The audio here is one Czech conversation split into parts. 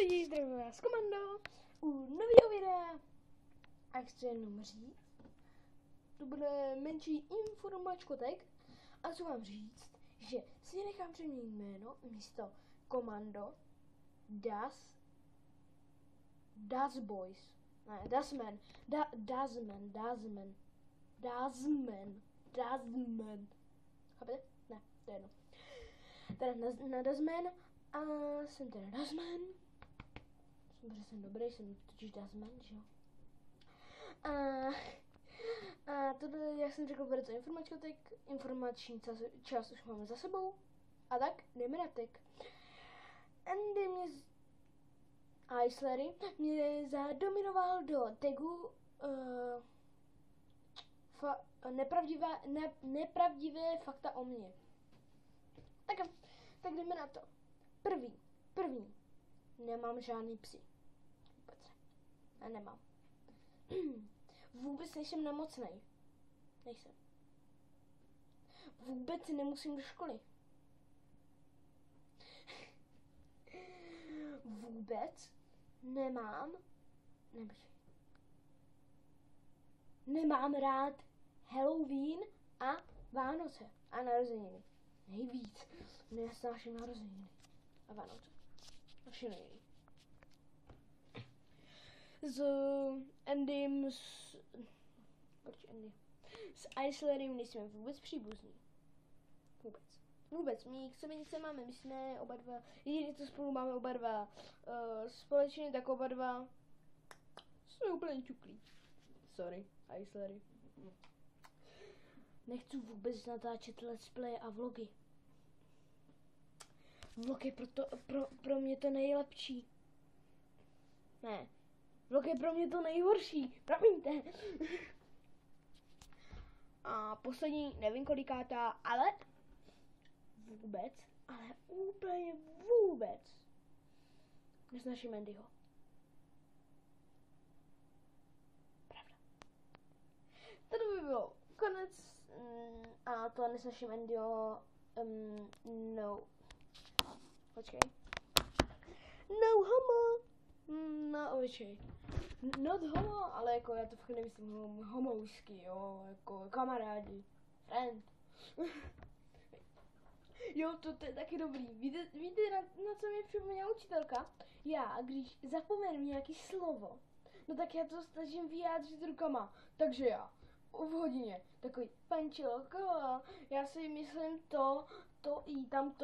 lidi, zdravím vás Komando u nového videa. A chci jenom říct, to bude menší informačkotek a chci vám říct, že si nechám přeměnit jméno místo Komando Das Boys. Ne, Dasman. Dasman. Chápete? Ne, to je jedno. Teda na Dasman a jsem teda Dasman. Jsem dobrý, jsem totiž Dasman, že jo? A tohle, jak jsem řekl, bude to informační část už máme za sebou. A tak, jdeme na tag. Andy mě zadominoval do tagu nepravdivé fakta o mně. Tak jdeme na to. První. Nemám žádný psy. Vůbec. Já nemám. Vůbec nejsem nemocnej. Nejsem. Vůbec nemusím do školy. Vůbec nemám rád Halloween a Vánoce a narozeniny. Nejvíc. Nesnáším narozeniny a Vánoce. A vše nejvíc. S Andym s Icelarym nejsme vůbec příbuzní. Vůbec. My k sobě nic nemáme, my jsme oba dva, jediné co spolu máme oba dva společně, tak oba dva jsme úplně čuklí. Sorry, Icelary. Nechci vůbec natáčet let's play a vlogy. Vlog je pro mě to nejlepší. Ne, vlog je pro mě to nejhorší, promiňte. A poslední, nevím kolikátá, ale úplně vůbec nesnáším Andyho. Pravda. Tady by bylo konec a to nesnáším Andyho, no. Počkej. No homo. No, počkej. Not homo, ale jako já to fakt nemyslím homoušky, jo, jako kamarádi, friend. Jo, to je taky dobrý. Víte na co mě připomněla učitelka? Já, když zapomenu nějaký slovo, no tak já to snažím vyjádřit rukama. Takže já, v hodině, takový pančiloko, já si myslím to i tam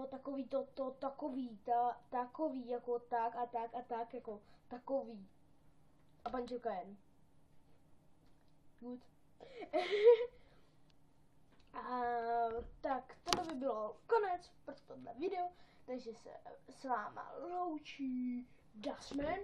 takový takový, jako tak a tak, jako takový. A pančilka jen. Good. A tak, to by bylo konec pro tohle video, takže se s váma loučí Dasman